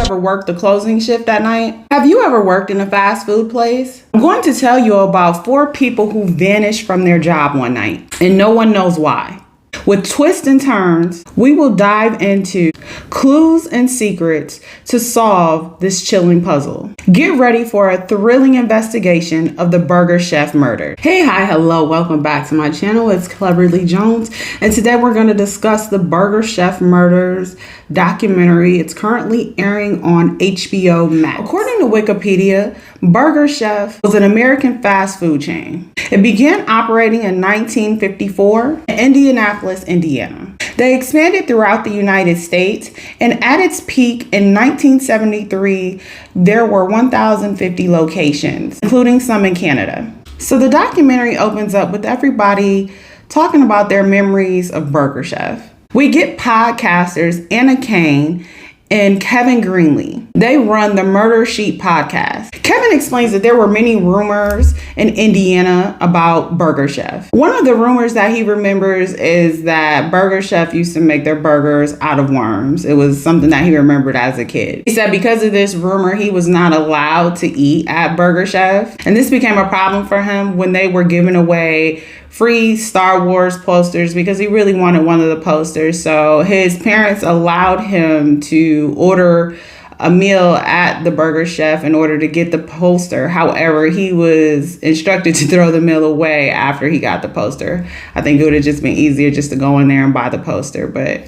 ever worked the closing shift at night? Have you ever worked in a fast food place? I'm going to tell you about 4 people who vanished from their job one night, and no one knows why. With twists and turns, we will dive into clues and secrets to solve this chilling puzzle. Get ready for a thrilling investigation of the Burger Chef murder. Hey, hi, hello, welcome back to my channel. It's Cleverly Jones, and today we're going to discuss the Burger Chef murders documentary. It's currently airing on HBO Max. According to Wikipedia, Burger Chef was an American fast food chain. It began operating in 1954 in Indianapolis, Indiana. They expanded throughout the United States, and at its peak in 1973, there were 1,050 locations, including some in Canada. So the documentary opens up with everybody talking about their memories of Burger Chef. We get podcasters Anna Kane and Kevin Greenlee. They run the Murder Sheet podcast. Kevin explains that there were many rumors in Indiana about Burger Chef. One of the rumors that he remembers is that Burger Chef used to make their burgers out of worms. It was something that he remembered as a kid. He said because of this rumor, he was not allowed to eat at Burger Chef. And this became a problem for him when they were giving away free Star Wars posters because he really wanted one of the posters. So his parents allowed him to order a meal at the Burger Chef in order to get the poster. However, he was instructed to throw the meal away after he got the poster. I think it would have just been easier just to go in there and buy the poster, but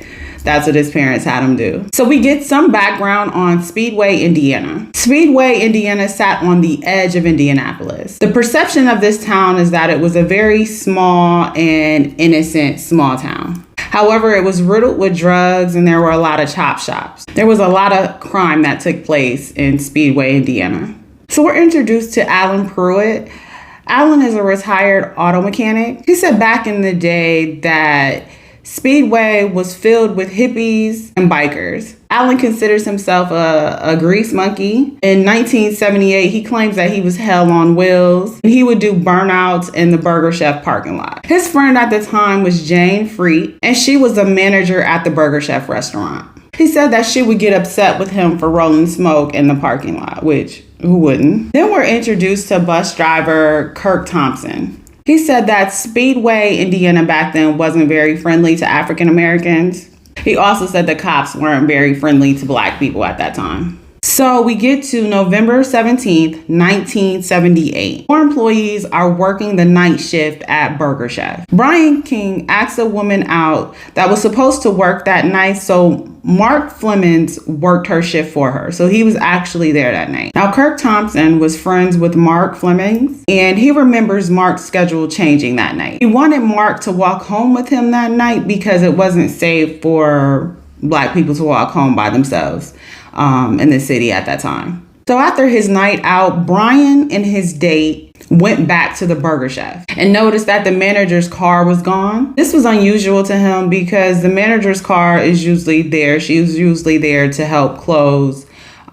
that's what his parents had him do. So we get some background on Speedway, Indiana. Speedway, Indiana sat on the edge of Indianapolis. The perception of this town is that it was a very small and innocent small town. However, it was riddled with drugs and there were a lot of chop shops. There was a lot of crime that took place in Speedway, Indiana. So we're introduced to Alan Pruitt. Alan is a retired auto mechanic. He said back in the day that Speedway was filled with hippies and bikers. Alan considers himself a grease monkey. In 1978, he claims that he was hell on wheels and he would do burnouts in the Burger Chef parking lot. His friend at the time was Jane Freet, and she was a manager at the Burger Chef restaurant. He said that she would get upset with him for rolling smoke in the parking lot, which who wouldn't? Then we're introduced to bus driver Kirk Thompson. He said that Speedway, Indiana back then wasn't very friendly to African Americans. He also said the cops weren't very friendly to Black people at that time. So we get to November 17th, 1978. 4 employees are working the night shift at Burger Chef. Brian King asked a woman out that was supposed to work that night, so Mark Flemings worked her shift for her. So he was actually there that night. Now, Kirk Thompson was friends with Mark Flemings, and he remembers Mark's schedule changing that night. He wanted Mark to walk home with him that night because it wasn't safe for Black people to walk home by themselves in the city at that time. So after his night out, Brian and his date went back to the Burger Chef and noticed that the manager's car was gone. This was unusual to him because the manager's car is usually there. She was usually there to help close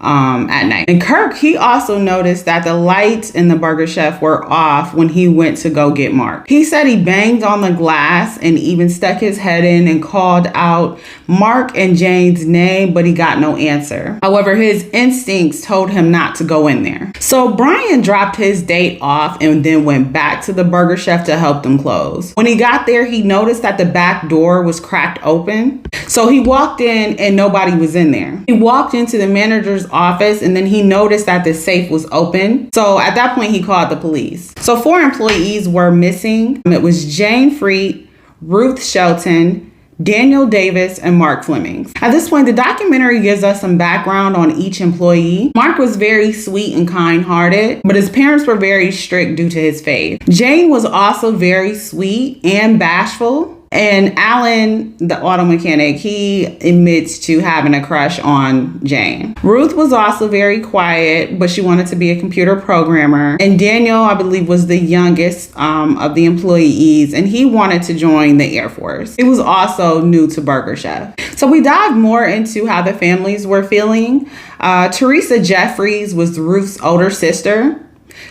at night. And Kirk, he also noticed that the lights in the Burger Chef were off when he went to go get Mark. He said he banged on the glass and even stuck his head in and called out Mark and Jane's name, but he got no answer. However, his instincts told him not to go in there. So Brian dropped his date off and then went back to the Burger Chef to help them close. When he got there, he noticed that the back door was cracked open. So he walked in and nobody was in there. He walked into the manager's office and then he noticed that the safe was open. So at that point, he called the police. So 4 employees were missing. It was Jane Freet, Ruth Shelton, Daniel Davis, and Mark Flemings. At this point, the documentary gives us some background on each employee. Mark was very sweet and kind-hearted, but his parents were very strict due to his faith. Jane was also very sweet and bashful. And Alan, the auto mechanic, he admits to having a crush on Jane. Ruth was also very quiet, but she wanted to be a computer programmer. And Daniel, I believe, was the youngest of the employees, and he wanted to join the Air Force. He was also new to Burger Chef. So we dive more into how the families were feeling. Teresa Jeffries was Ruth's older sister.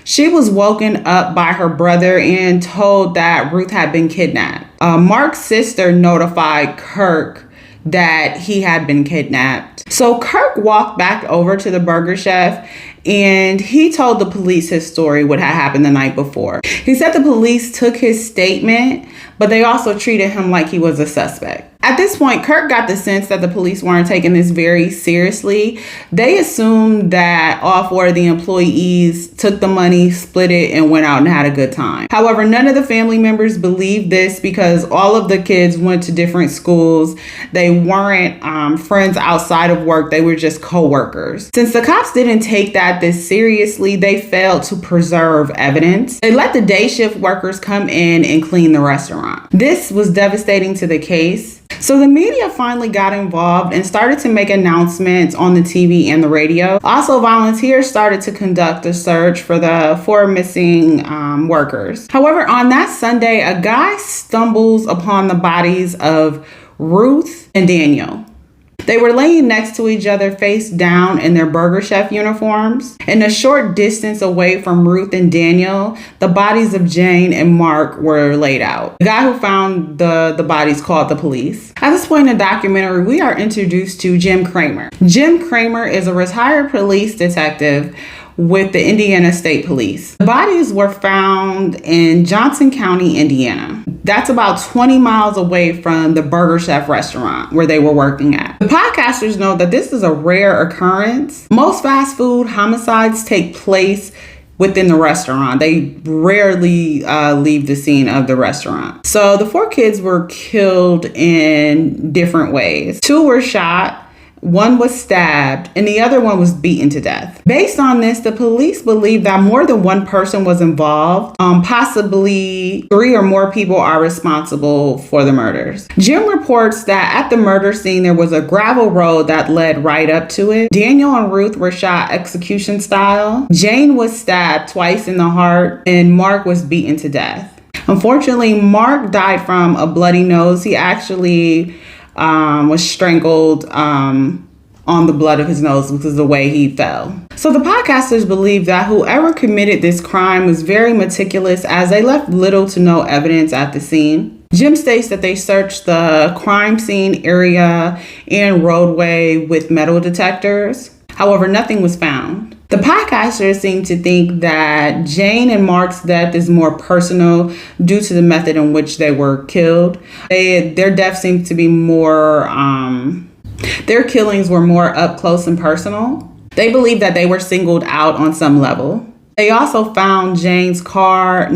She was woken up by her brother and told that Ruth had been kidnapped. Mark's sister notified Kirk that he had been kidnapped. So Kirk walked back over to the Burger Chef and he told the police his story, what had happened the night before. He said the police took his statement, but they also treated him like he was a suspect. At this point, Kirk got the sense that the police weren't taking this very seriously. They assumed that all 4 of the employees took the money, split it, and went out and had a good time. However, none of the family members believed this because all of the kids went to different schools. They weren't friends outside of work. They were just co-workers. Since the cops didn't take this seriously, they failed to preserve evidence. They let the day shift workers come in and clean the restaurant. This was devastating to the case. So the media finally got involved and started to make announcements on the TV and the radio. Also, volunteers started to conduct a search for the 4 missing workers. However, on that Sunday, a guy stumbles upon the bodies of Ruth and Daniel. They were laying next to each other face down in their Burger Chef uniforms. In a short distance away from Ruth and Daniel, the bodies of Jane and Mark were laid out. The guy who found the bodies called the police. At this point in the documentary, we are introduced to Jim Kramer. Jim Kramer is a retired police detective with the Indiana State Police. The bodies were found in Johnson County, Indiana. That's about 20 miles away from the Burger Chef restaurant where they were working at. The podcasters know that this is a rare occurrence. Most fast food homicides take place within the restaurant. They rarely leave the scene of the restaurant. So the 4 kids were killed in different ways. 2 were shot. 1 was stabbed, and the other one was beaten to death. Based on this, the police believe that more than one person was involved. Possibly 3 or more people are responsible for the murders. Jim reports that at the murder scene, there was a gravel road that led right up to it. Daniel and Ruth were shot execution style. Jane was stabbed twice in the heart, and Mark was beaten to death. Unfortunately, Mark died from a bloody nose. He actually was strangled on the blood of his nose because of the way he fell. So the podcasters believe that whoever committed this crime was very meticulous as they left little to no evidence at the scene. Jim states that they searched the crime scene area and roadway with metal detectors. However, nothing was found. The podcasters seem to think that Jane and Mark's death is more personal due to the method in which they were killed. Their death seems to be more, their killings were more up close and personal. They believe that they were singled out on some level. They also found Jane's car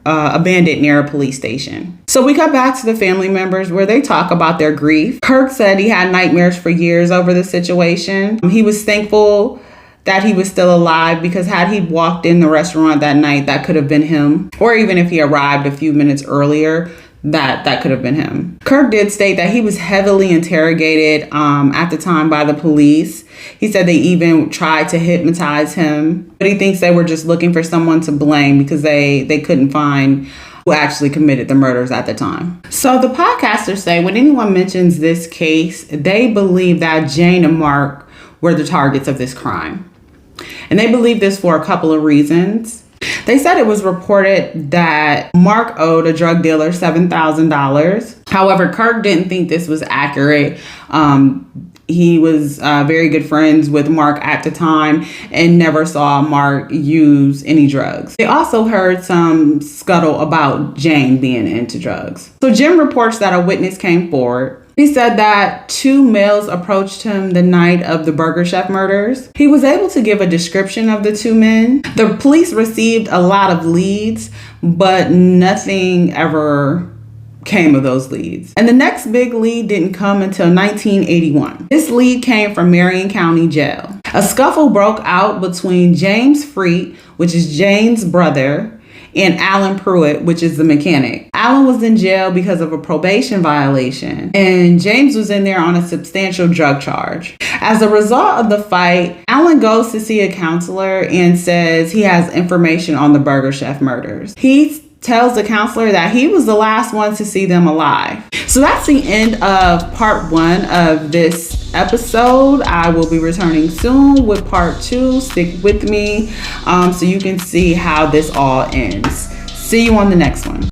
abandoned near a police station. So we cut back to the family members where they talk about their grief. Kirk said he had nightmares for years over the situation. He was thankful that he was still alive because had he walked in the restaurant that night, that could have been him. Or even if he arrived a few minutes earlier, that could have been him. Kirk did state that he was heavily interrogated at the time by the police. He said they even tried to hypnotize him, but he thinks they were just looking for someone to blame because they couldn't find who actually committed the murders at the time. So the podcasters say when anyone mentions this case, they believe that Jane and Mark were the targets of this crime. And they believe this for a couple of reasons. They said it was reported that Mark owed a drug dealer $7,000. However, Kirk didn't think this was accurate. He was very good friends with Mark at the time and never saw Mark use any drugs. They also heard some scuttle about Jane being into drugs. So Jim reports that a witness came forward. He said that 2 males approached him the night of the Burger Chef murders. He was able to give a description of the 2 men. The police received a lot of leads, but nothing ever came of those leads. And the next big lead didn't come until 1981. This lead came from Marion County Jail. A scuffle broke out between James Freet, which is Jane's brother, and Alan Pruitt, which is the mechanic. Alan was in jail because of a probation violation, and James was in there on a substantial drug charge. As a result of the fight, Alan goes to see a counselor and says he has information on the Burger Chef murders. He tells the counselor that he was the last one to see them alive. So that's the end of part 1 of this episode. I will be returning soon with part 2. Stick with me so you can see how this all ends. See you on the next one.